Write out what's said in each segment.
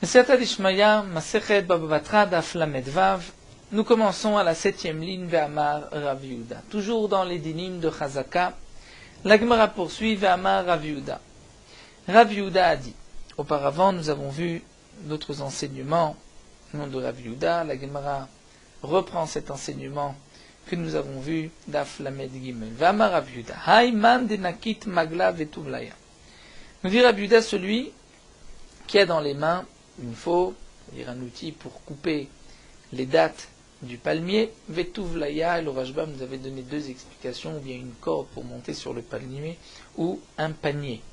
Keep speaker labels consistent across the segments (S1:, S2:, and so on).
S1: Siyata d'Ishmaya, Masechet Baba Batra, Daf Lamed Vav. Nous commençons à la 7e ligne Ve'amar Rav Yehuda. Toujours dans les dinim de Chazaka, la Gemara poursuit Ve'amar Rav Yehuda. Rav Yehuda a dit. Auparavant, nous avons vu d'autres enseignements au nom de Rav Yehuda. La Gemara reprend cet enseignement que nous avons vu Daf Lamed Gimel. Ve'amar Rav Yehuda. Hayman denakit magla vetuvlaya. Nous dit Rav Yehuda, celui qui a dans les mains une faux, c'est-à-dire un outil pour couper les dattes du palmier, vetuvlaya, et le Rashba nous avait donné deux explications, ou bien une corde pour monter sur le palmier, ou un panier.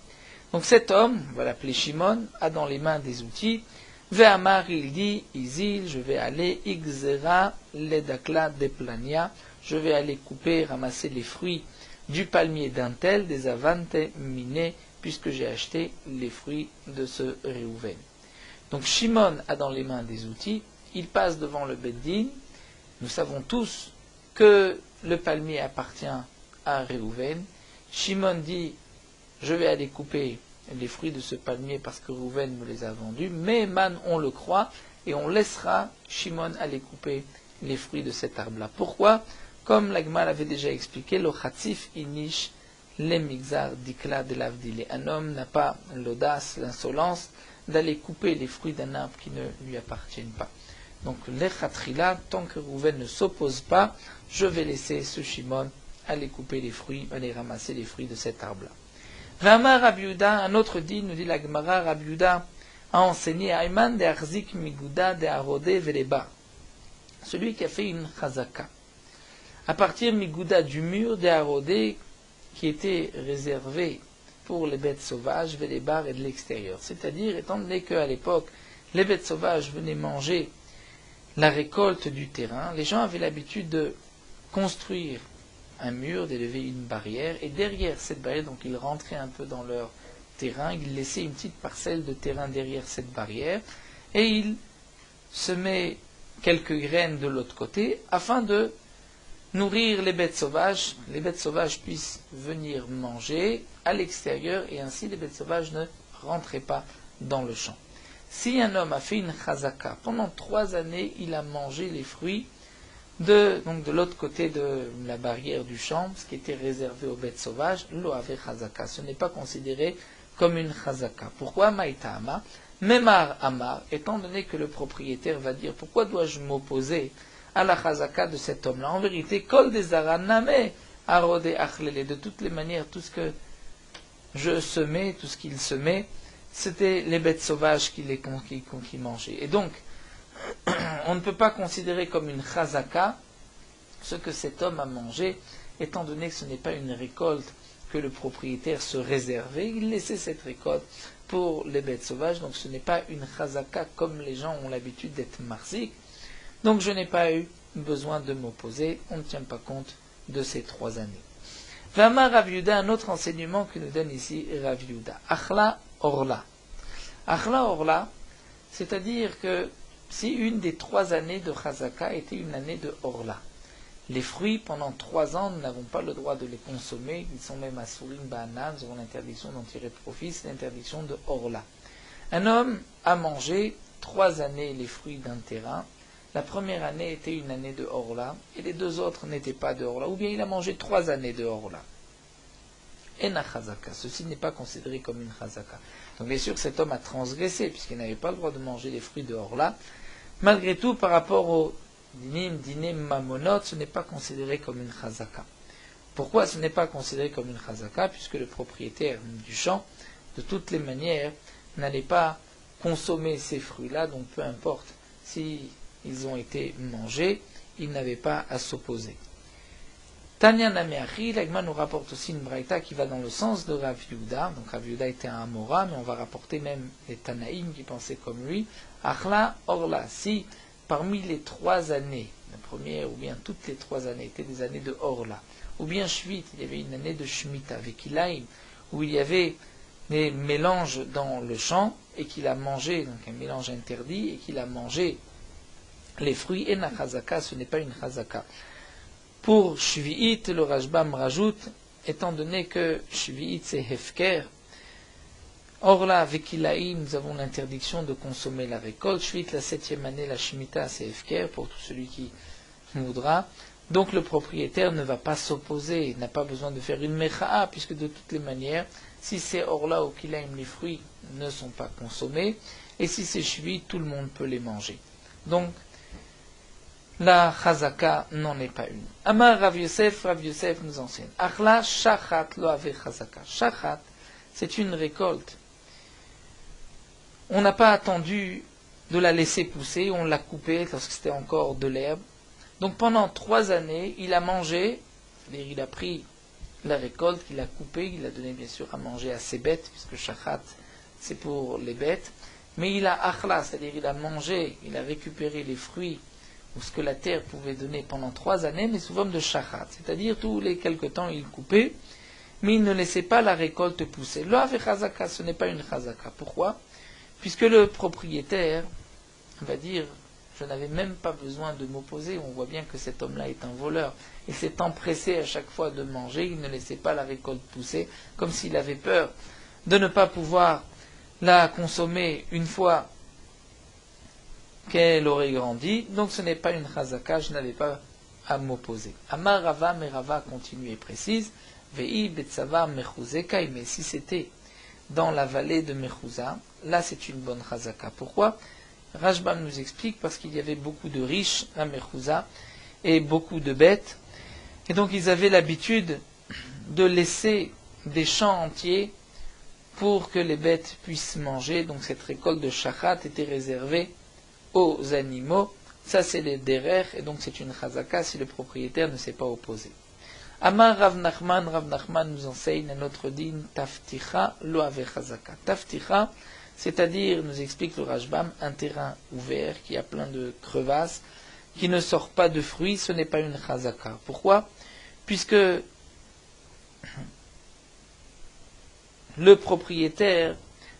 S1: Donc cet homme, on va l'appeler Shimon, a dans les mains des outils. Ve'amar, il dit, Izil, je vais aller, Ixera, ledakla deplania, je vais aller couper, ramasser les fruits du palmier d'un tel, des avante miné, puisque j'ai acheté les fruits de ce Réhouven. Donc Shimon a dans les mains des outils, il passe devant le Beddin. Nous savons tous que le palmier appartient à Réhouven. Shimon dit, je vais aller couper les fruits de ce palmier parce que Réhouven me les a vendus, mais man, on le croit, et on laissera Shimon aller couper les fruits de cet arbre-là. Pourquoi? Comme l'Agma l'avait déjà expliqué, le Chatzif inish le migzar dikla de l'avdile. Un homme n'a pas l'audace, l'insolence d'aller couper les fruits d'un arbre qui ne lui appartiennent pas. Donc, l'echatrila, tant que Réhouven ne s'oppose pas, je vais laisser ce Shimon aller couper les fruits, aller ramasser les fruits de cet arbre-là. Ve'amar Rav Yehuda, un autre dit, nous dit la Gemara, Rav Yehuda a enseigné Ayman de Arzik Miguda de Arodé Veleba, celui qui a fait une chazaka. À partir Miguda du mur de Arodé, qui était réservé pour les bêtes sauvages, Vélébar et de l'extérieur. C'est-à-dire, étant donné qu'à l'époque, les bêtes sauvages venaient manger la récolte du terrain, les gens avaient l'habitude de construire un mur, d'élever une barrière, et derrière cette barrière, donc ils rentraient un peu dans leur terrain, ils laissaient une petite parcelle de terrain derrière cette barrière, et ils semaient quelques graines de l'autre côté, afin de nourrir les bêtes sauvages puissent venir manger à l'extérieur, et ainsi les bêtes sauvages ne rentraient pas dans le champ. Si un homme a fait une chazaka, pendant 3 années, il a mangé les fruits de l'autre côté de la barrière du champ, ce qui était réservé aux bêtes sauvages, lo ave chazaka. Ce n'est pas considéré comme une chazaka. Pourquoi maïtama? Memar amar, étant donné que le propriétaire va dire, pourquoi dois-je m'opposer à la chazaka de cet homme-là? En vérité, kol des araname arode achlele, de toutes les manières, tout ce que je semais, tout ce qu'il semait, c'était les bêtes sauvages qui mangeaient. Et donc, on ne peut pas considérer comme une chazaka ce que cet homme a mangé, étant donné que ce n'est pas une récolte que le propriétaire se réservait, il laissait cette récolte pour les bêtes sauvages, donc ce n'est pas une chazaka comme les gens ont l'habitude d'être marzik. Donc je n'ai pas eu besoin de m'opposer, on ne tient pas compte de ces 3 années. V'amar Rav Yehuda, un autre enseignement que nous donne ici Rav Yehuda. Achla orla. Achla orla, c'est-à-dire que si une des 3 années de Chazaka était une année de orla, les fruits pendant 3 ans, nous n'avons pas le droit de les consommer, ils sont même asurim ba'anan, nous avons l'interdiction d'en tirer profit, c'est l'interdiction de orla. Un homme a mangé 3 années les fruits d'un terrain. La première année était une année de Orla, et les 2 autres n'étaient pas de Orla, ou bien il a mangé 3 années de Orla. Ena chazaka, ceci n'est pas considéré comme une chazaka. Donc bien sûr, cet homme a transgressé, puisqu'il n'avait pas le droit de manger les fruits de Orla. Malgré tout, par rapport au dinim mamonot, ce n'est pas considéré comme une chazaka. Pourquoi ce n'est pas considéré comme une chazaka? Puisque le propriétaire du champ, de toutes les manières, n'allait pas consommer ces fruits-là, donc peu importe si ils ont été mangés, ils n'avaient pas à s'opposer. Tanya Nameachi, l'Agma nous rapporte aussi une braïta qui va dans le sens de Rav Yehuda. Donc Rav Yehuda était un Amora, mais on va rapporter même les Tanaïm qui pensaient comme lui. Achla Orla, si parmi les 3 années, la première ou bien toutes les 3 années étaient des années de Orla, ou bien Shvit, il y avait une année de Shemitah, avec Ilaïm, où il y avait des mélanges dans le champ, et qu'il a mangé, donc un mélange interdit, et qu'il a mangé les fruits, et na chazaka, ce n'est pas une chazaka. Pour Shvi'it, le Rashbam rajoute, étant donné que Shvi'it c'est Hefker, Orla Vekilaï, nous avons l'interdiction de consommer la récolte. Shvit, la 7e année, la Shemitah, c'est Efker, pour tout celui qui voudra. Donc le propriétaire ne va pas s'opposer, il n'a pas besoin de faire une mecha'a, puisque de toutes les manières, si c'est Orla ou Kilaïm, les fruits ne sont pas consommés, et si c'est Shvit, tout le monde peut les manger. Donc, la Chazaka n'en est pas une. Amar Rav Yosef nous enseigne. Achla shachat lo ave Chazaka. Shachat, c'est une récolte. On n'a pas attendu de la laisser pousser, on l'a coupée lorsque c'était encore de l'herbe. Donc pendant 3 années, il a mangé, c'est-à-dire il a pris la récolte, il a coupée, il a donné bien sûr à manger à ses bêtes, puisque shachat c'est pour les bêtes, mais il a achla, c'est-à-dire il a mangé, il a récupéré les fruits ou ce que la terre pouvait donner pendant 3 années, mais sous forme de shachat, c'est-à-dire tous les quelque temps il coupait, mais il ne laissait pas la récolte pousser. Lo ave chazaka, ce n'est pas une chazaka. Pourquoi? Puisque le propriétaire va dire, je n'avais même pas besoin de m'opposer, on voit bien que cet homme-là est un voleur, et s'est empressé à chaque fois de manger, il ne laissait pas la récolte pousser, comme s'il avait peur de ne pas pouvoir la consommer une fois qu'elle aurait grandi, donc ce n'est pas une chazaka, je n'avais pas à m'opposer. Amar Rava, mais Rava continue et précise, Vei Betsava Mechuzeka, mais si c'était dans la vallée de Mechouza, là c'est une bonne chazaka. Pourquoi? Rashbam nous explique parce qu'il y avait beaucoup de riches à Mechouza et beaucoup de bêtes, et donc ils avaient l'habitude de laisser des champs entiers pour que les bêtes puissent manger, donc cette récolte de shachat était réservée aux animaux, ça c'est les derer, et donc c'est une chazaka si le propriétaire ne s'est pas opposé. Amar Rav Nachman nous enseigne un autre din, Tafticha lo ave chazaka. Tafticha, c'est-à-dire, nous explique le Rashbam, un terrain ouvert qui a plein de crevasses, qui ne sort pas de fruits, ce n'est pas une chazaka. Pourquoi? Puisque le propriétaire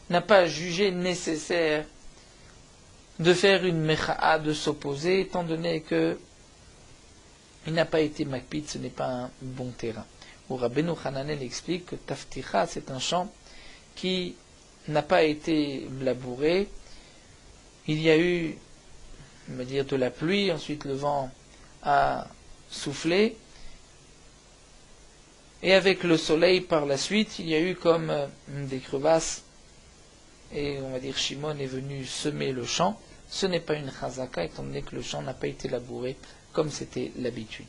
S1: n'a pas jugé nécessaire de faire une mecha'a, de s'opposer, étant donné que il n'a pas été makpid, ce n'est pas un bon terrain. Ou Rabbeinu Hananel explique que Tafticha, c'est un champ qui n'a pas été labouré. Il y a eu, on va dire, de la pluie, ensuite le vent a soufflé, et avec le soleil par la suite, il y a eu comme des crevasses, et on va dire Shimon est venu semer le champ. Ce n'est pas une chazaka, étant donné que le champ n'a pas été labouré comme c'était l'habitude.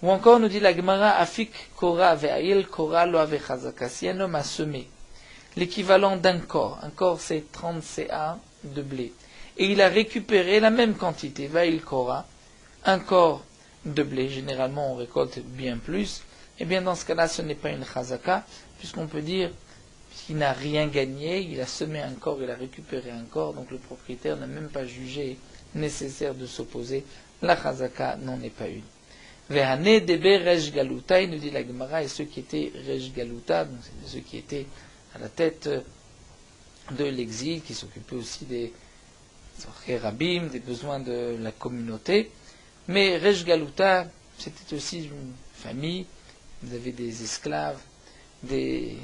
S1: Ou encore, nous dit la Gemara, Afik Kora ve'ayel Kora lo ave chazaka. Si un homme a semé l'équivalent d'un corps c'est 30 CA de blé, et il a récupéré la même quantité, ve'ayel Kora, un corps de blé, généralement on récolte bien plus, et bien dans ce cas-là ce n'est pas une chazaka, puisqu'on peut dire qu'il n'a rien gagné, il a semé un corps, il a récupéré un corps, donc le propriétaire n'a même pas jugé nécessaire de s'opposer, la chazaka n'en est pas une. Vehane debe rej galuta, il nous dit la Gemara, et ceux qui étaient rej galuta, donc c'est ceux qui étaient à la tête de l'exil, qui s'occupaient aussi des rabim, des besoins de la communauté, mais rej galuta, c'était aussi une famille, vous avez des esclaves, des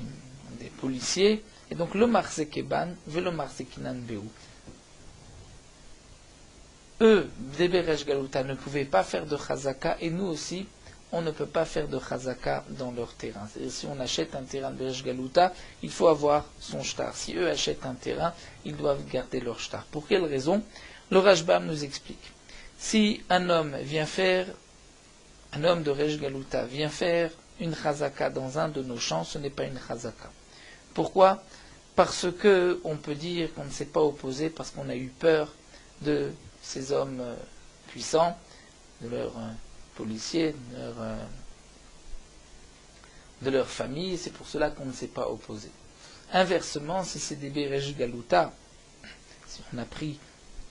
S1: policiers, et donc le marsekeban, le marsekinan beou. Eux, des Beresh Galuta, ne pouvaient pas faire de chazaka, et nous aussi, on ne peut pas faire de chazaka dans leur terrain. C'est-à-dire, si on achète un terrain de Beresh Galuta, il faut avoir son shtar. Si eux achètent un terrain, ils doivent garder leur shtar. Pour quelle raison? Le Rashbam nous explique. Si un homme de Resh Galuta vient faire une chazaka dans un de nos champs, ce n'est pas une chazaka. Pourquoi? Parce que on peut dire qu'on ne s'est pas opposé parce qu'on a eu peur de ces hommes puissants, de leurs policiers, de leur famille, c'est pour cela qu'on ne s'est pas opposé. Inversement, si c'est des Beresh Galuta, si on a pris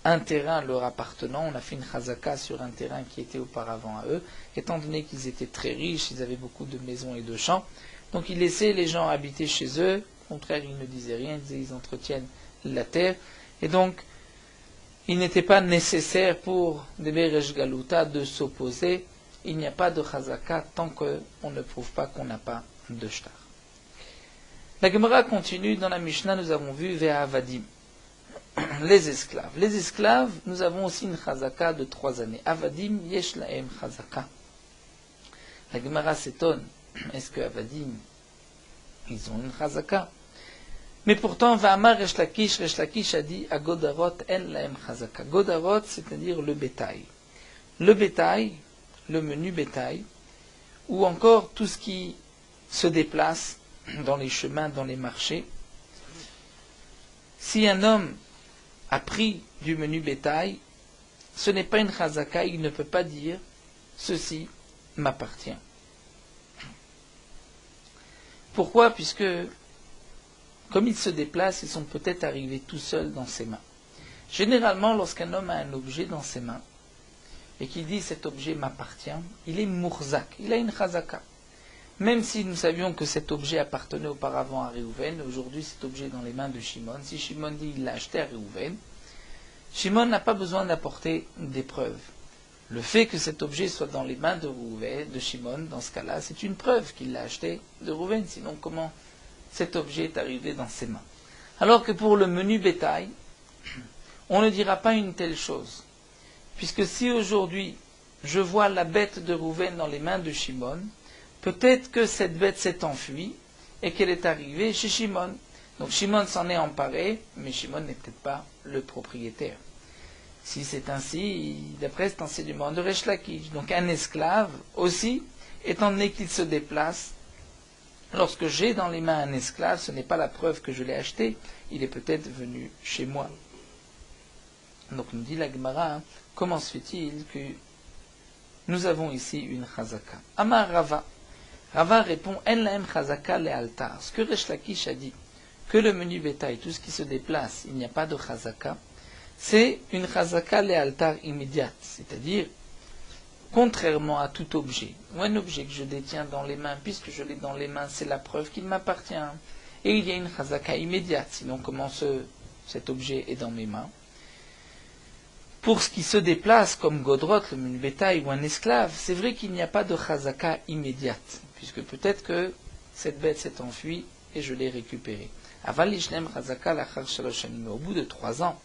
S1: un terrain leur appartenant, on a fait une chazaka sur un terrain qui était auparavant à eux, étant donné qu'ils étaient très riches, ils avaient beaucoup de maisons et de champs, donc ils laissaient les gens habiter chez eux, au contraire ils ne disaient rien, ils disaient ils entretiennent la terre, et donc il n'était pas nécessaire pour des Beresh Galuta de s'opposer, il n'y a pas de chazaka tant qu'on ne prouve pas qu'on n'a pas de shtar. La Gemara continue, dans la Mishnah, nous avons vu Ve'avadim, les esclaves. Les esclaves, nous avons aussi une chazaka de 3 années. Avadim, yesh lahem chazaka. La Gemara s'étonne, est-ce que Avadim, ils ont une chazaka? Mais pourtant, Va'amar Resh Lakish a dit, à Godarot, en lahem chazaka. Godarot, c'est-à-dire le bétail. Le bétail, le menu bétail, ou encore tout ce qui se déplace dans les chemins, dans les marchés. Si un homme a pris du menu bétail, ce n'est pas une chazaka, il ne peut pas dire « ceci m'appartient ». Pourquoi? Puisque, comme ils se déplacent, ils sont peut-être arrivés tout seuls dans ses mains. Généralement, lorsqu'un homme a un objet dans ses mains, et qu'il dit « cet objet m'appartient », il est mourzak, il a une chazaka. Même si nous savions que cet objet appartenait auparavant à Réhouven, aujourd'hui cet objet est dans les mains de Shimon. Si Shimon dit qu'il l'a acheté à Réhouven, Shimon n'a pas besoin d'apporter des preuves. Le fait que cet objet soit dans les mains de Réhouven, de Shimon, dans ce cas-là, c'est une preuve qu'il l'a acheté de Réhouven. Sinon, comment cet objet est arrivé dans ses mains? Alors que pour le menu bétail, on ne dira pas une telle chose. Puisque si aujourd'hui, je vois la bête de Réhouven dans les mains de Shimon, peut-être que cette bête s'est enfuie et qu'elle est arrivée chez Shimon. Donc Shimon s'en est emparé, mais Shimon n'est peut-être pas le propriétaire. Si c'est ainsi, d'après cet enseignement de Resh Lakish, donc un esclave aussi, étant donné qu'il se déplace, lorsque j'ai dans les mains un esclave, ce n'est pas la preuve que je l'ai acheté, il est peut-être venu chez moi. Donc nous dit la Gemara, comment se fait-il que nous avons ici une chazaka? Amar Rava. Rava répond, en lahem chazaka le altar. Ce que Resh Lakish a dit, que le menu bétail, tout ce qui se déplace, il n'y a pas de chazaka, c'est une chazaka le altar immédiate. C'est-à-dire, contrairement à tout objet, ou un objet que je détiens dans les mains, puisque je l'ai dans les mains, c'est la preuve qu'il m'appartient. Et il y a une chazaka immédiate, sinon comment cet objet est dans mes mains. Pour ce qui se déplace, comme Godrot, le menu bétail ou un esclave, c'est vrai qu'il n'y a pas de chazaka immédiate, puisque peut-être que cette bête s'est enfuie et je l'ai récupérée. Aval lishlem chazaka lachar shalosh shanim, au bout de 3 ans,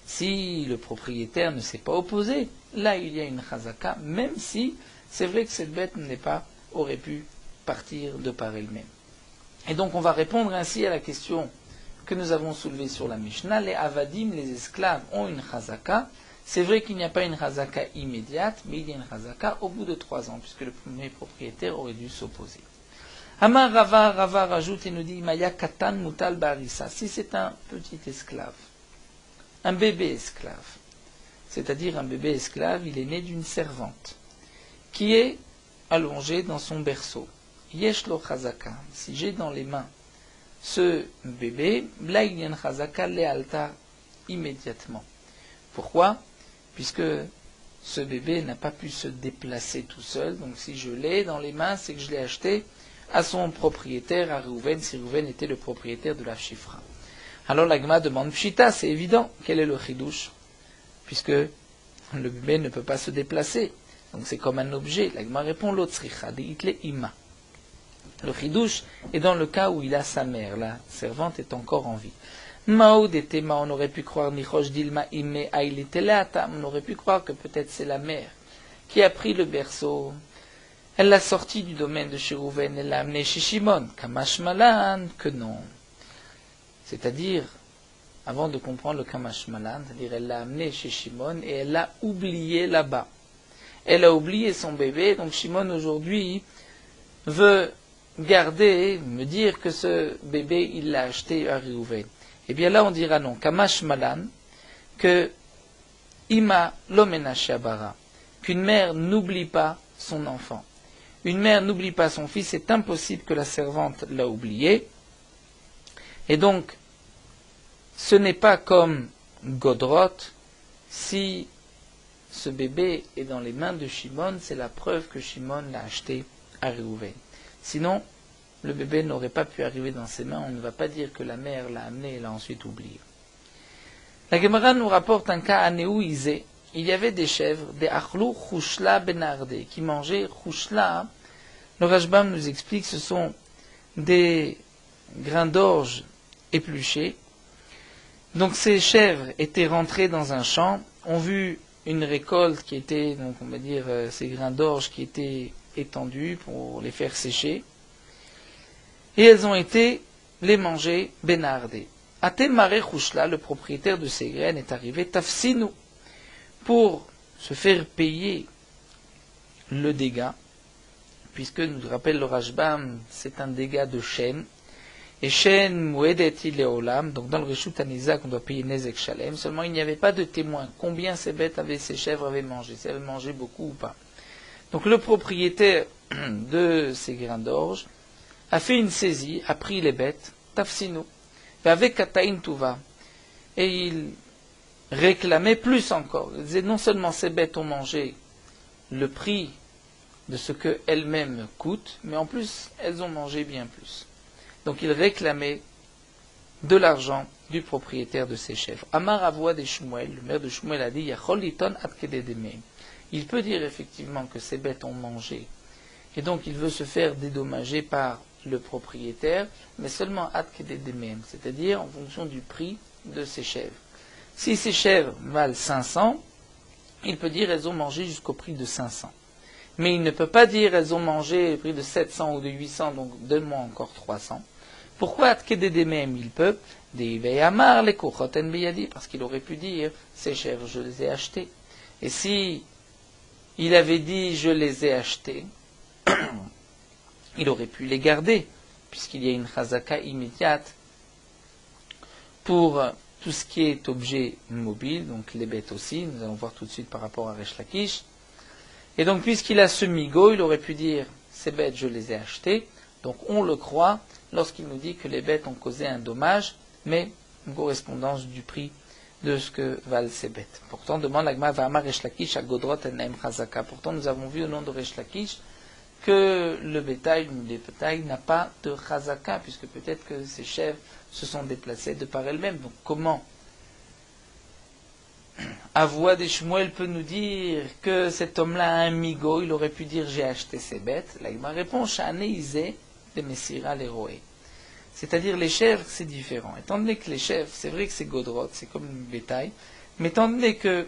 S1: si le propriétaire ne s'est pas opposé, là il y a une chazaka, même si c'est vrai que cette bête aurait pu partir de par elle-même. Et donc on va répondre ainsi à la question que nous avons soulevée sur la Mishnah. Les avadim, les esclaves, ont une chazaka. C'est vrai qu'il n'y a pas une chazaka immédiate, mais il y a une chazaka au bout de 3 ans, puisque le premier propriétaire aurait dû s'opposer. Amar Rava rajoute et nous dit, Maya katan mutal barissa. Si c'est un petit esclave, un bébé esclave, c'est-à-dire un bébé esclave, il est né d'une servante, qui est allongée dans son berceau. Yesh lo chazaka. Si j'ai dans les mains ce bébé, là il y a une chazaka le altar immédiatement. Pourquoi? Puisque ce bébé n'a pas pu se déplacer tout seul, donc si je l'ai dans les mains, c'est que je l'ai acheté à son propriétaire, à Réhouven, si Réhouven était le propriétaire de la Shifra. Alors la Gemara demande Pshita, c'est évident, quel est le chidouche? Puisque le bébé ne peut pas se déplacer, donc c'est comme un objet. La Gemara répond Lotzricha, de itle ima. Le chidouche est dans le cas où il a sa mère, la servante est encore en vie. Maoud et Tema, on aurait pu croire Nichosh Dilma Ime Ailiteleata, on aurait pu croire que peut-être c'est la mère qui a pris le berceau. Elle l'a sorti du domaine de chez Réhouven, elle l'a amené chez Shimon. Kamash Malan, que non. C'est-à-dire, avant de comprendre le Kamash Malan, c'est-à-dire elle l'a amené chez Shimon et elle l'a oublié là-bas. Elle a oublié son bébé, donc Shimon aujourd'hui veut garder, me dire que ce bébé, il l'a acheté à Réhouven. Eh bien là, on dira non. Kamash Malan, que Ima Lomena Shabara, qu'une mère n'oublie pas son enfant. Une mère n'oublie pas son fils, c'est impossible que la servante l'a oublié. Et donc, ce n'est pas comme Godrot, si ce bébé est dans les mains de Shimon, c'est la preuve que Shimon l'a acheté à Réhouven. Sinon, le bébé n'aurait pas pu arriver dans ses mains, on ne va pas dire que la mère l'a amené et l'a ensuite oublié. La Gemara nous rapporte un cas à Néouizé. Il y avait des chèvres, des achlou chouchla benardé, qui mangeaient chouchla. Le Rashbam nous explique que ce sont des grains d'orge épluchés. Donc ces chèvres étaient rentrées dans un champ, ont vu une récolte qui était, donc on va dire, ces grains d'orge qui étaient étendus pour les faire sécher. Et elles ont été les manger benardées. Atemare Chouchla, le propriétaire de ces graines, est arrivé tafsinu pour se faire payer le dégât, puisque, nous rappelle le Rashbam, c'est un dégât de chêne. Et chêne mouedet ileolam, donc dans le Reshut Anizak, on doit payer nezek shalem. Seulement, il n'y avait pas de témoin. Combien ces bêtes avaient, ces chèvres avaient mangé, si elles avaient mangé beaucoup ou pas. Donc le propriétaire de ces grains d'orge a fait une saisie, a pris les bêtes, tafsinu, avec kataïn tuva, et il réclamait plus encore. Il disait non seulement ces bêtes ont mangé le prix de ce qu'elles-mêmes coûtent, mais en plus elles ont mangé bien plus. Donc il réclamait de l'argent du propriétaire de ces chèvres. Amar Avoua de Shmuel, le maire de Shmuel a dit Yachol liton ad kededemem. Il peut dire effectivement que ces bêtes ont mangé, et donc il veut se faire dédommager par le propriétaire, mais seulement ad kededemem, c'est-à-dire en fonction du prix de ces chèvres. Si ces chèvres valent 500, il peut dire elles ont mangé jusqu'au prix de 500. Mais il ne peut pas dire elles ont mangé le prix de 700 ou de 800, donc donne-moi encore 300. Pourquoi ad kededemem il peut? Des veyamar les kochoten biyadi, parce qu'il aurait pu dire ces chèvres je les ai achetées. Et si il avait dit je les ai achetées, il aurait pu les garder, puisqu'il y a une chazaka immédiate pour tout ce qui est objet mobile, donc les bêtes aussi, nous allons voir tout de suite par rapport à Resh Lakish. Et donc puisqu'il a ce migo, il aurait pu dire ces bêtes je les ai achetées, donc on le croit lorsqu'il nous dit que les bêtes ont causé un dommage, mais une correspondance du prix de ce que valent ces bêtes. Pourtant, demande l'Agma Va'amar Resh Lakish à Godrot en Chazaka. Pourtant, nous avons vu au nom de Resh Lakish que le bétail, les bétails n'a pas de chazaka, puisque peut-être que ces chèvres se sont déplacées de par elles-mêmes. Donc comment Avoua de Shmuel peut nous dire que cet homme-là a un migo, il aurait pu dire j'ai acheté ces bêtes. L'Agma répond Sha'aneizé de Messira l'héroé. C'est-à-dire les chèvres, c'est différent. Étant donné que les chèvres, c'est vrai que c'est godrot, c'est comme le bétail, mais étant donné que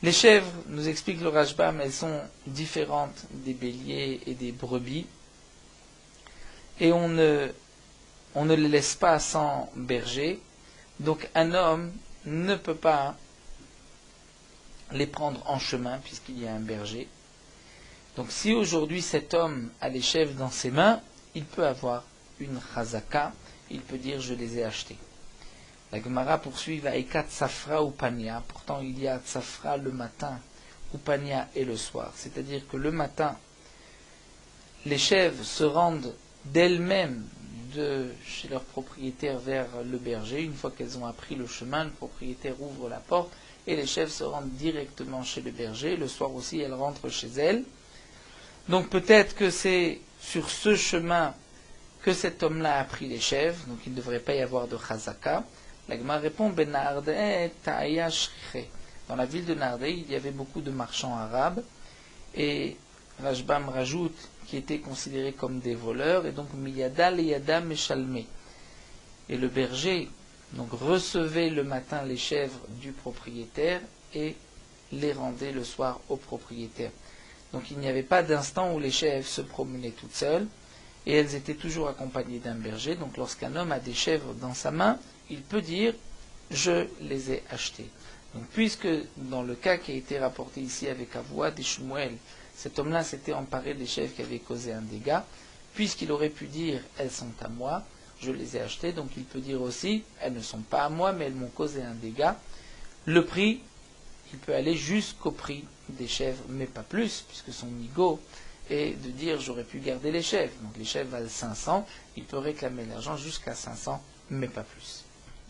S1: les chèvres, nous explique le Rashbam, elles sont différentes des béliers et des brebis, et on ne les laisse pas sans berger, donc un homme ne peut pas les prendre en chemin puisqu'il y a un berger. Donc si aujourd'hui cet homme a les chèvres dans ses mains, il peut avoir une chazaka, il peut dire je les ai achetés. La Gemara poursuit Vaïka Tsafra ou Pania. Pourtant, il y a Tsafra le matin, ou Pania et le soir. C'est-à-dire que le matin, les chèvres se rendent d'elles-mêmes de chez leur propriétaire vers le berger. Une fois qu'elles ont appris le chemin, le propriétaire ouvre la porte et les chèvres se rendent directement chez le berger. Le soir aussi, elles rentrent chez elles. Donc peut-être que c'est sur ce chemin que cet homme-là a pris les chèvres, donc il ne devrait pas y avoir de chazaka. La Gemara répond Ben Nardé Ta'aya Shriche. Dans la ville de Nardé, il y avait beaucoup de marchands arabes et Rashbam rajoute qui étaient considérés comme des voleurs et donc Miyada Leyada Meshalme. Et le berger donc recevait le matin les chèvres du propriétaire et les rendait le soir au propriétaire. Donc il n'y avait pas d'instant où les chèvres se promenaient toutes seules et elles étaient toujours accompagnées d'un berger. Donc lorsqu'un homme a des chèvres dans sa main, il peut dire « je les ai achetées ». Donc puisque dans le cas qui a été rapporté ici avec Avoua de Shmuel, cet homme-là s'était emparé des chèvres qui avaient causé un dégât, puisqu'il aurait pu dire « elles sont à moi, je les ai achetées », donc il peut dire aussi « elles ne sont pas à moi, mais elles m'ont causé un dégât ». Le prix, il peut aller jusqu'au prix des chèvres, mais pas plus, puisque son migo est de dire « j'aurais pu garder les chèvres ». Donc les chèvres valent 500, il peut réclamer l'argent jusqu'à 500, mais pas plus.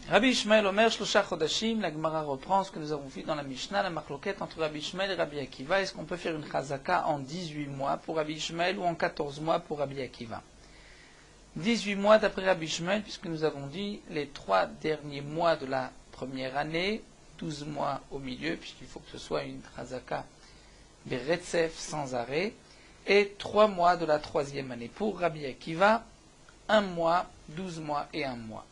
S1: Rabbi Ishmael Omer Shlosha Chodashim, la Gemara reprend ce que nous avons vu dans la Mishnah, la marloquette entre Rabbi Ishmael et Rabbi Akiva. Est-ce qu'on peut faire une chazaka en 18 mois pour Rabbi Ishmael ou en 14 mois pour Rabbi Akiva? 18 mois d'après Rabbi Ishmael, puisque nous avons dit les 3 derniers mois de la première année, 12 mois au milieu, puisqu'il faut que ce soit une chazaka beretsef sans arrêt, et 3 mois de la 3e année. Pour Rabbi Akiva, 1 mois, 12 mois et 1 mois.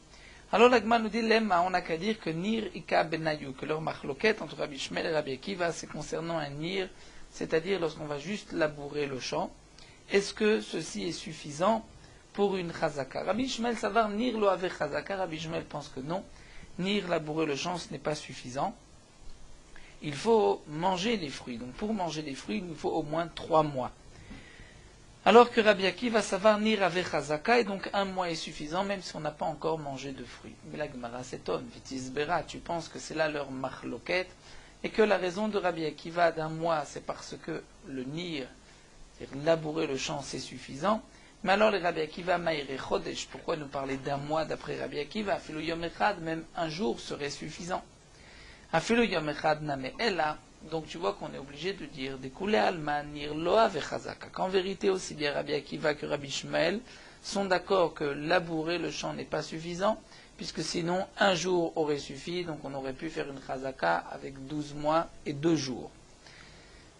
S1: Alors l'Agma nous dit, Lemma, on n'a qu'à dire que Nir Ika Benayu, que leur machloquette entre Rabbi Shmuel et Rabbi Akiva, c'est concernant un Nir, c'est-à-dire lorsqu'on va juste labourer le champ. Est-ce que ceci est suffisant pour une chazaka? Rabbi Shmuel savar Nir lo ave chazaka, Rabbi Shmuel pense que non. Nir labourer le champ, ce n'est pas suffisant. Il faut manger les fruits. Donc pour manger les fruits, il nous faut au moins 3 mois. Alors que Rabbi Akiva savar Nir ave chazaka, et donc 1 mois est suffisant, même si on n'a pas encore mangé de fruits. Mais la Gemara s'étonne, vitisbera, tu penses que c'est là leur machloquette, et que la raison de Rabbi Akiva d'1 mois, c'est parce que le Nir, c'est-à-dire labourer le champ, c'est suffisant. Mais alors les Rabbi Akiva maïre chodesh, pourquoi nous parler d'1 mois d'après Rabbi Akiva? Afilo yom echad, même 1 jour serait suffisant. Afilo yom echad name ella, donc tu vois qu'on est obligé de dire découlé alman nir loa vechazaka. Qu'en vérité aussi bien Rabbi Akiva que Rabbi Shmuel sont d'accord que labourer le champ n'est pas suffisant, puisque sinon 1 jour aurait suffi, donc on aurait pu faire une chazaka avec 12 mois et 2 jours.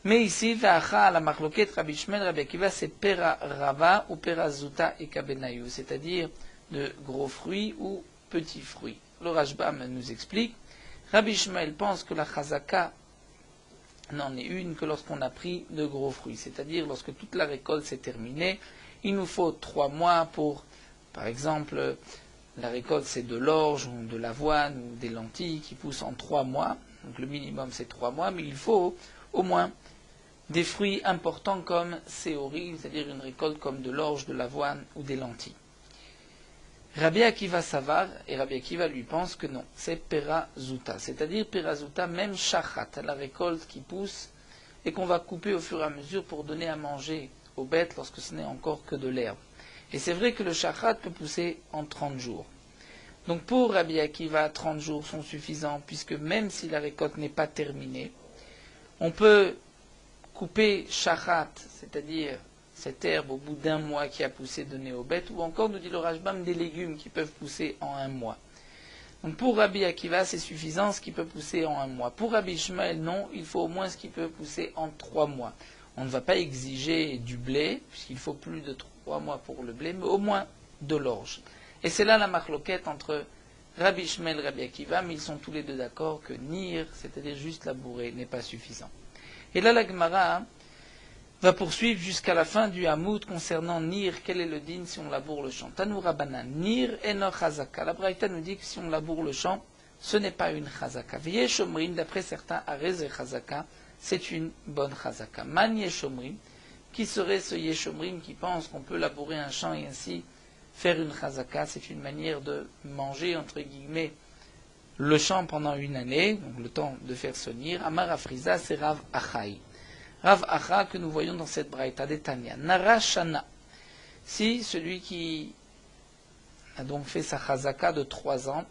S1: Mais ici, V'acha la machloket Rabbi Shmuel, Rabbi Akiva, c'est pera rava ou pera zuta et kabenayu, c'est-à-dire de gros fruits ou petits fruits. Le Rashbam nous explique, Rabbi Shmuel pense que la chazaka n'en est une que lorsqu'on a pris de gros fruits, c'est-à-dire lorsque toute la récolte s'est terminée, il nous faut 3 mois pour, par exemple, la récolte c'est de l'orge ou de l'avoine ou des lentilles qui poussent en 3 mois, donc le minimum c'est 3 mois, mais il faut au moins des fruits importants comme séori, c'est-à-dire une récolte comme de l'orge, de l'avoine ou des lentilles. Rabbi Akiva savar, et Rabbi Akiva lui pense que non, c'est perazuta, c'est-à-dire perazuta, même shachat, la récolte qui pousse et qu'on va couper au fur et à mesure pour donner à manger aux bêtes lorsque ce n'est encore que de l'herbe. Et c'est vrai que le shachat peut pousser en 30 jours. Donc pour Rabbi Akiva, 30 jours sont suffisants, puisque même si la récolte n'est pas terminée, on peut couper shachat, c'est-à-dire cette herbe au bout d'1 mois qui a poussé donner aux bêtes, ou encore, nous dit le Rashbam, des légumes qui peuvent pousser en 1 mois. Donc pour Rabbi Akiva, c'est suffisant ce qui peut pousser en 1 mois. Pour Rabbi Shmuel, non, il faut au moins ce qui peut pousser en 3 mois. On ne va pas exiger du blé, puisqu'il faut plus de 3 mois pour le blé, mais au moins de l'orge. Et c'est là la machloquette entre Rabbi Shmuel et Rabbi Akiva, mais ils sont tous les deux d'accord que Nir, c'est-à-dire juste labourer, n'est pas suffisant. Et là, la Gemara va poursuivre jusqu'à la fin du Hamoud concernant Nir, quel est le din si on laboure le champ. Tanou Rabbanan, Nir eno chazaka. La Braïta nous dit que si on laboure le champ, ce n'est pas une chazaka. Yeshomrim, d'après certains, arez et chazaka, c'est une bonne chazaka. Man Yeshomrim, qui serait ce Yeshomrim qui pense qu'on peut labourer un champ et ainsi faire une chazaka? C'est une manière de manger, entre guillemets, le champ pendant 1 année, donc le temps de faire ce Nir. Amar Afriza, c'est Rav Achai. Rav Acha que nous voyons dans cette braïta d'Etania. Nara Shana. Si celui qui a donc fait sa chazaka de 3 ans,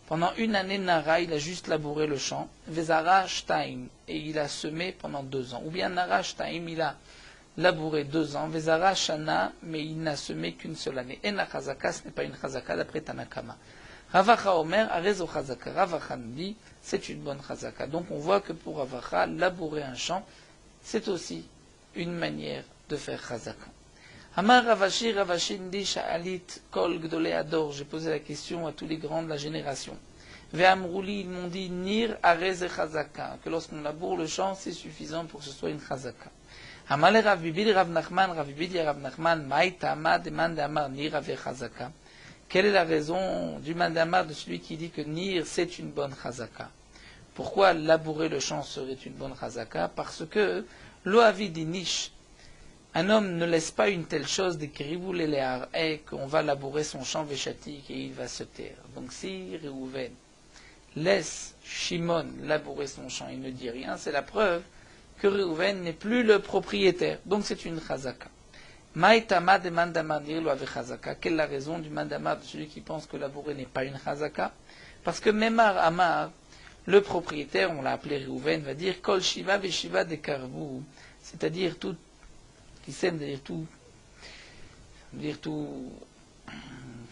S1: pendant 1 année Nara, il a juste labouré le champ, Vezara Shtaim, et il a semé pendant 2 ans. Ou bien Nara Shtaim, il a labouré 2 ans, Vezara Shana, mais il n'a semé qu'une seule année. Et la chazaka, ce n'est pas une chazaka d'après Tanakama. Rav Acha Omer, Arezo chazaka. Rav Acha nous dit, c'est une bonne chazaka. Donc on voit que pour Rav Acha, labourer un champ, c'est aussi une manière de faire chazaka. Amar Ravashi, Ravashi ndi sha'alit kol gdolei ador. J'ai posé la question à tous les grands de la génération. Ve'amrouli, ils m'ont dit nir arez et chazaka, que lorsqu'on laboure le champ, c'est suffisant pour que ce soit une chazaka. Amale Rav Bibili, Rav Nachman, Maïtama demande Amar nir ave chazaka. Quelle est la raison du mandamar de celui qui dit que nir c'est une bonne chazaka? Pourquoi labourer le champ serait une bonne chazaka? Parce que l'oavi dit niche. Un homme ne laisse pas une telle chose des kiribou l'éléar, et qu'on va labourer son champ véchatique et il va se taire. Donc si Réhouven laisse Shimon labourer son champ, il ne dit rien, c'est la preuve que Réhouven n'est plus le propriétaire. Donc c'est une chazaka. Maïtama de mandamar nir lo ave chazaka. Quelle est la raison du mandamar de celui qui pense que labourer n'est pas une chazaka? Parce que Memar Amar, le propriétaire, on l'a appelé Réhouven, va dire Kol Shiva Veshiva de Karvou, c'est-à-dire tout qui sème, tout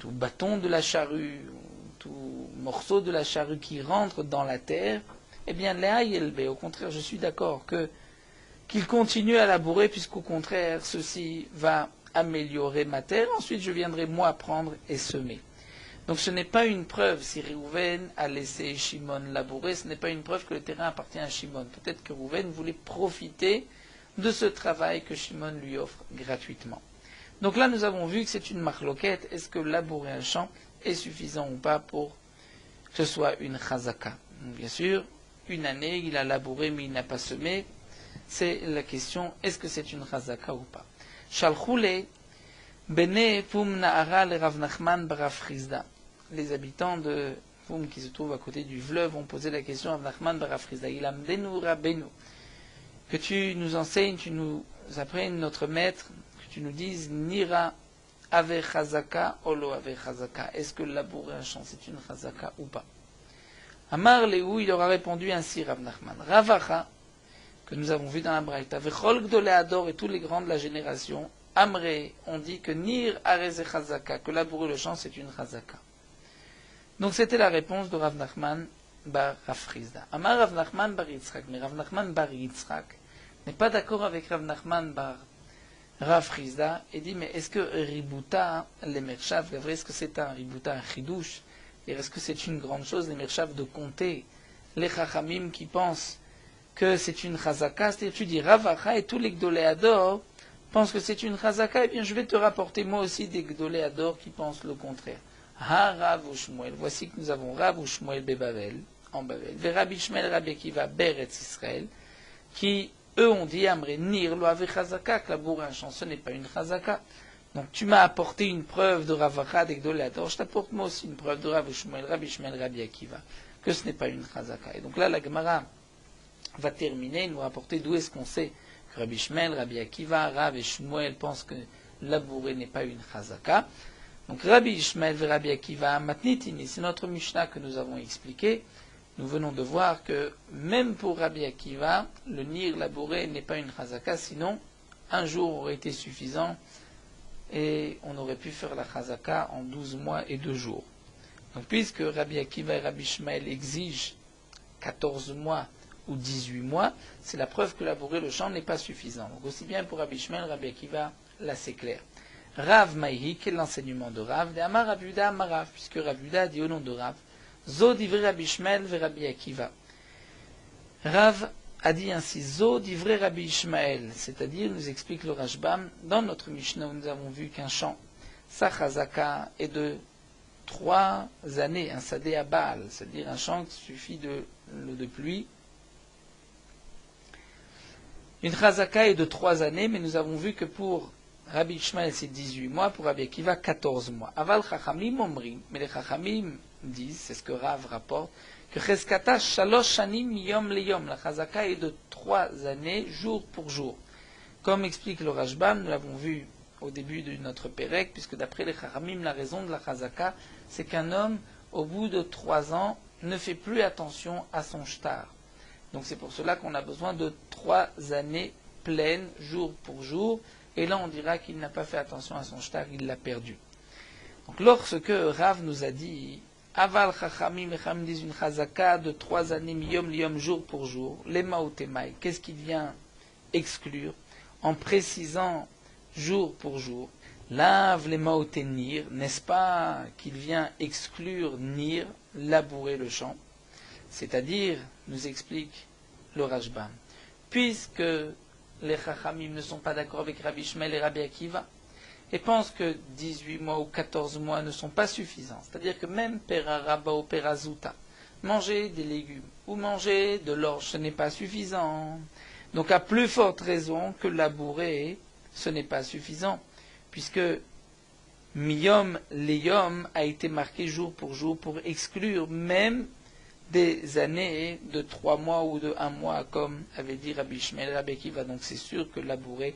S1: bâton de la charrue, tout morceau de la charrue qui rentre dans la terre, eh bien, au contraire, je suis d'accord qu'il continue à labourer, puisqu'au contraire, ceci va améliorer ma terre, ensuite je viendrai moi prendre et semer. Donc ce n'est pas une preuve si Réhouven a laissé Shimon labourer, ce n'est pas une preuve que le terrain appartient à Shimon. Peut-être que Réhouven voulait profiter de ce travail que Shimon lui offre gratuitement. Donc là nous avons vu que c'est une marloquette, est-ce que labourer un champ est suffisant ou pas pour que ce soit une chazaka. Bien sûr, une année il a labouré mais il n'a pas semé, c'est la question, est-ce que c'est une chazaka ou pas. Shalchoule Bene Fum Nahara le Rav Nachman Barav Chizda. Les habitants de Fum qui se trouvent à côté du fleuve ont posé la question à Rav Nachman Barav Chizda. Il amdenu Rabbeinu. Que tu nous enseignes, tu nous apprennes notre maître, que tu nous dises Nira Ave Chazaka Olo Ave Chazaka. Est-ce que labourer un champ c'est une chazaka ou pas? Amar Lehu, il aura répondu ainsi Rav Nachman. Ravacha, que nous avons vu dans la Braïta, Vechol Gdolei Ador et tous les grands de la génération, Amré, on dit que Nir Areze Chazaka, que labourer le champ c'est une chazaka. Donc c'était la réponse de Rav Nachman bar Rav Chizda. Amar Rav Nachman bar Yitzchak, mais Rav Nachman bar Yitzchak n'est pas d'accord avec Rav Nachman bar Rav Chizda et dit mais est-ce que Ributa, les Mershav, est-ce que c'est un Ributa, un Chidouche, et est-ce que c'est une grande chose, les Mershav, de compter les Chachamim qui pensent que c'est une chazaka, c'est-à-dire tu dis Ravacha et tous les Gdolei Ador pensent que c'est une chazaka, eh bien je vais te rapporter moi aussi des Gdolei Ador qui pensent le contraire. Ha Rav ou Shmuel, voici que nous avons Rav ou Shmuel Bebavel, en Bavel, Ve Rabbi Shmuel Rabbi Akiva Beretz Israël, qui eux ont dit Amré Nir lo ave chazaka, que labourer un champ ce n'est pas une chazaka. Donc tu m'as apporté une preuve de Ravacha des Gdolei Ador, je t'apporte moi aussi une preuve de Rav ou Shmuel Rabbi Shmuel Rabbi Akiva, que ce n'est pas une chazaka. Et donc là la Gemara va terminer, nous rapporter d'où est-ce qu'on sait que Rabbi Shmuel, Rabbi Akiva, Rav et Shmuel pensent que labourer n'est pas une chazaka. Donc Rabbi Shmuel et Rabbi Akiva, Matnitini, c'est notre Mishnah que nous avons expliqué. Nous venons de voir que même pour Rabbi Akiva, le nir labouré n'est pas une chazaka, sinon un jour aurait été suffisant et on aurait pu faire la chazaka en 12 mois et 2 jours. Donc puisque Rabbi Akiva et Rabbi Shmuel exigent 14 mois ou 18 mois, c'est la preuve que labourer le champ n'est pas suffisant. Donc aussi bien pour Rabbi Shmuel, Rabbi Akiva, là c'est clair. Rav Maïhi, quel est l'enseignement de Rav? De Amar Rav Yuda Amarav, puisque Rav Yuda dit au nom de Rav, Zo divrei Rabbi Shmuel ve Rabbi Akiva. Rav a dit ainsi, Zo divrei Rabbi Ishmael, c'est-à-dire, nous explique le Rashbam, dans notre Mishnah où nous avons vu qu'un champ, sa chazaka, est de 3 années, un sadé à Baal, c'est-à-dire un champ qui suffit de l'eau de pluie. Une chazaka est de 3 années, mais nous avons vu que pour Rabbi Ishmael c'est 18 mois, pour Rabbi Akiva 14 mois. Aval chachamim omrim, mais les chachamim disent, c'est ce que Rav rapporte, que cheskata shalosh shanim yom leyom, la chazaka est de 3 années, jour pour jour. Comme explique le Rashbam, nous l'avons vu au début de notre Pérec, puisque d'après les chachamim, la raison de la chazaka, c'est qu'un homme, au bout de 3 ans, ne fait plus attention à son shtar. Donc c'est pour cela qu'on a besoin de 3 années pleines, jour pour jour, et là on dira qu'il n'a pas fait attention à son shtar, il l'a perdu. Donc lorsque Rav nous a dit Aval chachamim echam disent une chazaka de 3 années miyom liyom jour pour jour, lema ou temai, qu'est-ce qu'il vient exclure en précisant jour pour jour? Lave lema ou tenir, n'est-ce pas qu'il vient exclure nir, labourer le champ? C'est-à-dire, nous explique le Rashbam, puisque les Chachamim ne sont pas d'accord avec Rabbi Shmuel et Rabbi Akiva, et pensent que 18 mois ou 14 mois ne sont pas suffisants, c'est-à-dire que même Peraraba ou Perazuta, manger des légumes ou manger de l'orge, ce n'est pas suffisant. Donc à plus forte raison que labourer, ce n'est pas suffisant, puisque Miyom Leyom a été marqué jour pour exclure même des années de 3 mois ou de 1 mois, comme avait dit Rabbi Shmuel et Rabbi Akiva. Donc c'est sûr que labourer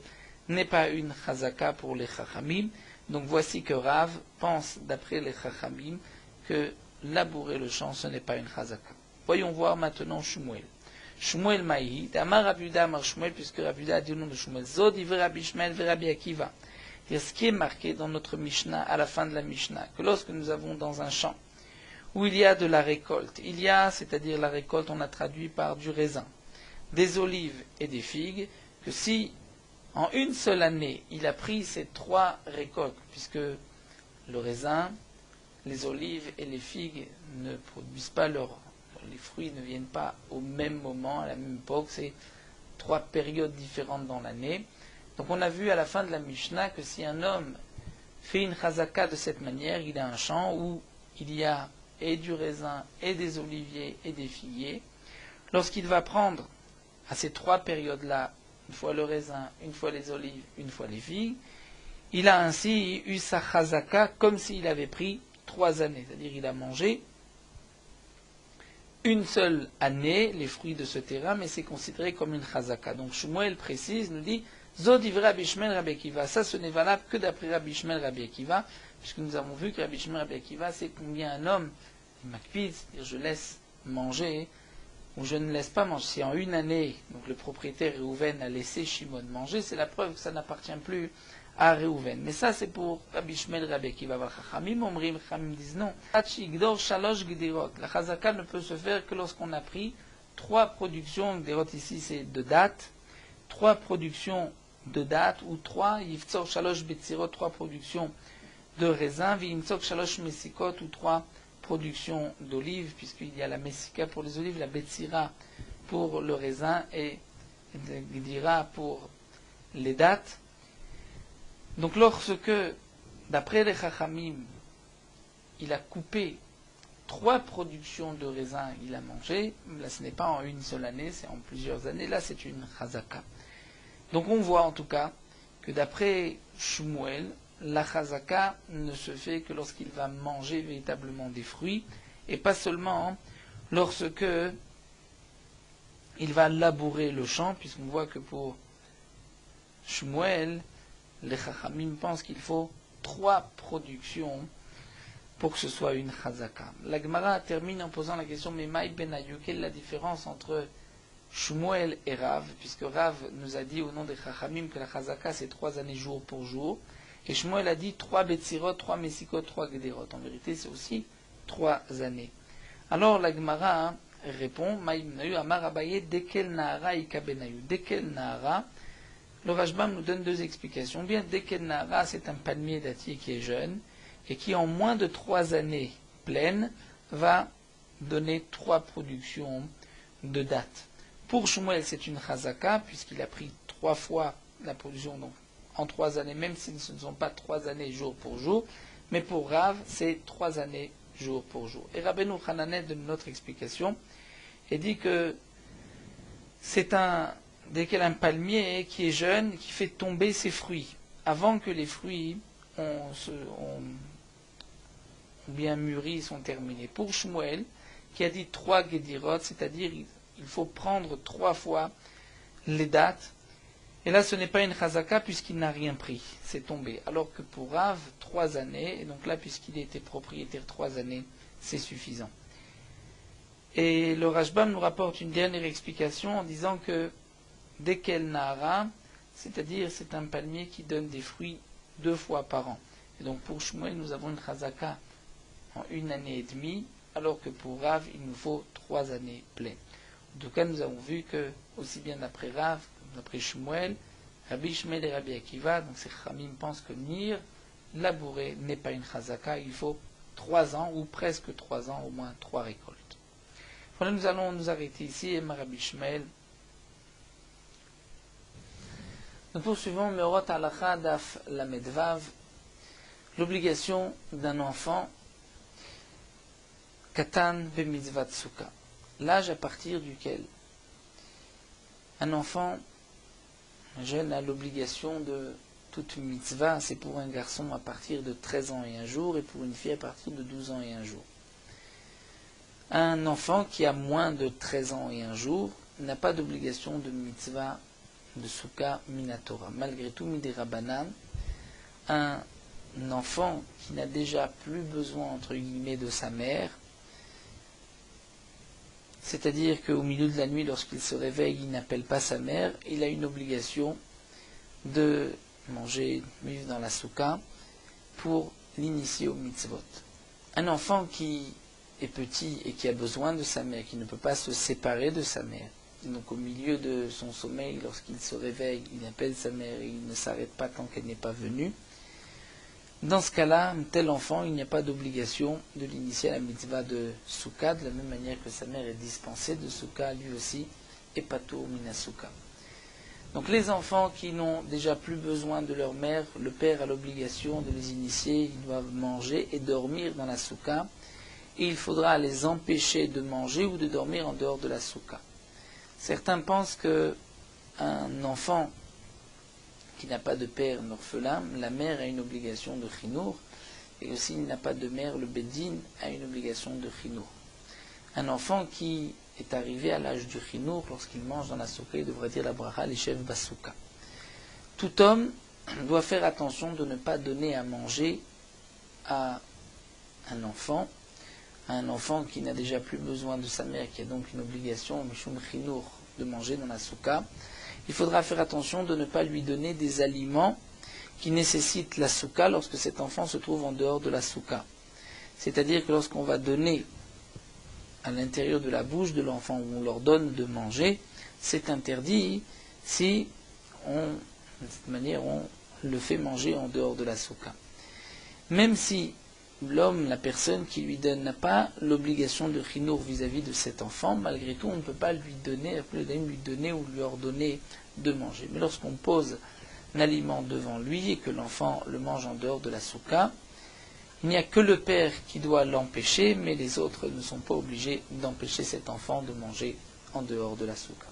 S1: n'est pas une chazaka pour les chachamim. Donc voici que Rav pense, d'après les chachamim, que labourer le champ, ce n'est pas une chazaka. Voyons voir maintenant Shmuel. Shmuel Maïhi, d'Amar Rav Yuda Amar Shmuel, puisque Rav Yuda a dit au nom de Shmuel, Zod iver Rabbi Shmuel ve Rabbi Akiva. Et ce qui est marqué dans notre Mishnah, à la fin de la Mishnah, que lorsque nous avons dans un champ, où il y a de la récolte. Il y a, c'est-à-dire la récolte, on a traduit par du raisin, des olives et des figues, que si en une seule année, il a pris ces 3 récoltes, puisque le raisin, les olives et les figues ne produisent pas les fruits ne viennent pas au même moment, à la même époque, c'est 3 périodes différentes dans l'année. Donc on a vu à la fin de la Mishnah que si un homme fait une chazaka de cette manière, il a un champ où il y a et du raisin, et des oliviers, et des figuiers. Lorsqu'il va prendre à ces 3 périodes-là, une fois le raisin, une fois les olives, une fois les figues, il a ainsi eu sa chazaka comme s'il avait pris 3 années. C'est-à-dire il a mangé une seule année les fruits de ce terrain, mais c'est considéré comme une chazaka. Donc Shmuel précise, nous dit, Zodivra Rabbi Shmuel Rabbi Akiva. Ça, ce n'est valable que d'après Rabbi Shmuel Rabbi Akiva, puisque nous avons vu que Rabbi Shmuel Rabbi Akiva, c'est combien un homme, il makpid, c'est-à-dire je laisse manger, ou je ne laisse pas manger. Si en une année, donc le propriétaire Réhouven a laissé Shimon manger, c'est la preuve que ça n'appartient plus à Réhouven. Mais ça, c'est pour Rabbi Shmuel Rabbi Akiva. Chachamim omrim, Chachamim disent non. La chazaka ne peut se faire que lorsqu'on a pris 3 productions, gderot ici c'est de date, 3 productions de date, ou 3, yivtzor shalosh betzirot, 3 productions de raisin, vimtzor shalosh mesikot, ou 3 productions d'olives, puisqu'il y a la mesika pour les olives, la betzira pour le raisin, et gdira pour les dates. Donc lorsque, d'après les Chachamim, il a coupé 3 productions de raisin, il a mangé, là ce n'est pas en une seule année, c'est en plusieurs années, là c'est une chazaka. Donc on voit en tout cas que d'après Shmuel, la chazaka ne se fait que lorsqu'il va manger véritablement des fruits, et pas seulement lorsque il va labourer le champ, puisqu'on voit que pour Shmuel, les Chachamim pensent qu'il faut 3 productions pour que ce soit une chazaka. La Gemara termine en posant la question, mais Maï Benayu, quelle est la différence entre Shmuel et Rav, puisque Rav nous a dit au nom des Chachamim que la chazaka c'est 3 années jour pour jour, et Shmuel a dit 3 betzirot, 3 mesikot, 3 gederot. En vérité c'est aussi 3 années. Alors la Gemara répond, Maï Benayu, Amar Abaye, Dekel Nahara Ika Benayu. Dekel Nahara, le Rashbam nous donne 2 explications. Bien, Dekel Nahara c'est un palmier dattier qui est jeune, et qui en moins de 3 années pleines va donner 3 productions de dates. Pour Shmuel, c'est une chazaka, puisqu'il a pris 3 fois la production donc, en 3 années, même si ce ne sont pas 3 années jour pour jour, mais pour Rav, c'est 3 années jour pour jour. Et Rabbeinu Hananel donne une autre explication, et dit que c'est dès qu'il y a un palmier qui est jeune, qui fait tomber ses fruits, avant que les fruits ont bien mûris, sont terminés. Pour Shmuel, qui a dit 3 gedirot, c'est-à-dire il faut prendre 3 fois les dates, et là ce n'est pas une chazaka puisqu'il n'a rien pris, c'est tombé. Alors que pour Rav, 3 années, et donc là puisqu'il était propriétaire 3 années, c'est suffisant. Et le Rashbam nous rapporte une dernière explication en disant que Dekel Nahara, c'est-à-dire c'est un palmier qui donne des fruits 2 fois par an. Et donc pour Shmuel, nous avons une chazaka en 1 année et demie, alors que pour Rav, il nous faut 3 années pleines. En tout cas, nous avons vu que, aussi bien d'après Rav, d'après Shmuel, Rabbi Shmuel et Rabbi Akiva, donc ces Chamim pensent que Nir, labourer, n'est pas une chazaka, il faut 3 ans, ou presque 3 ans, au moins 3 récoltes. Voilà, nous allons nous arrêter ici, et Rabbi Shmuel. Nous poursuivons Meorot Halacha Daf Lamed Vav, l'obligation d'un enfant Katan b'mitzvat sukkah, l'âge à partir duquel un enfant jeune a l'obligation de toute mitzvah, c'est pour un garçon à partir de 13 ans et 1 jour, et pour une fille à partir de 12 ans et 1 jour. Un enfant qui a moins de 13 ans et 1 jour n'a pas d'obligation de mitzvah de sukkah minatora. Malgré tout, midei Rabbanan, un enfant qui n'a déjà plus besoin, entre guillemets, de sa mère, c'est-à-dire qu'au milieu de la nuit, lorsqu'il se réveille, il n'appelle pas sa mère, il a une obligation de manger, vivre dans la soukha, pour l'initier au mitzvot. Un enfant qui est petit et qui a besoin de sa mère, qui ne peut pas se séparer de sa mère, donc au milieu de son sommeil, lorsqu'il se réveille, il appelle sa mère et il ne s'arrête pas tant qu'elle n'est pas venue. Dans ce cas-là, un tel enfant, il n'y a pas d'obligation de l'initier à la mitzvah de Souka, de la même manière que sa mère est dispensée de Souka, lui aussi est patour mina Souka. Donc les enfants qui n'ont déjà plus besoin de leur mère, le père a l'obligation de les initier, ils doivent manger et dormir dans la Souka, et il faudra les empêcher de manger ou de dormir en dehors de la Souka. Certains pensent qu'un enfant qui n'a pas de père, un orphelin, la mère a une obligation de chinour, et aussi s'il n'a pas de mère, le bedin a une obligation de chinour. Un enfant qui est arrivé à l'âge du chinour, lorsqu'il mange dans la souka, il devrait dire la bracha, l'ishev basouka. Tout homme doit faire attention de ne pas donner à manger à un enfant qui n'a déjà plus besoin de sa mère, qui a donc une obligation, mishum chinour, de manger dans la souka. Il faudra faire attention de ne pas lui donner des aliments qui nécessitent la souka lorsque cet enfant se trouve en dehors de la souka. C'est-à-dire que lorsqu'on va donner à l'intérieur de la bouche de l'enfant, où on leur donne de manger, c'est interdit si de cette manière on le fait manger en dehors de la souka. Même si l'homme, la personne qui lui donne n'a pas l'obligation de chinour vis-à-vis de cet enfant, malgré tout on ne peut pas lui donner ou lui ordonner de manger. Mais lorsqu'on pose un aliment devant lui et que l'enfant le mange en dehors de la souka, il n'y a que le père qui doit l'empêcher, mais les autres ne sont pas obligés d'empêcher cet enfant de manger en dehors de la souka.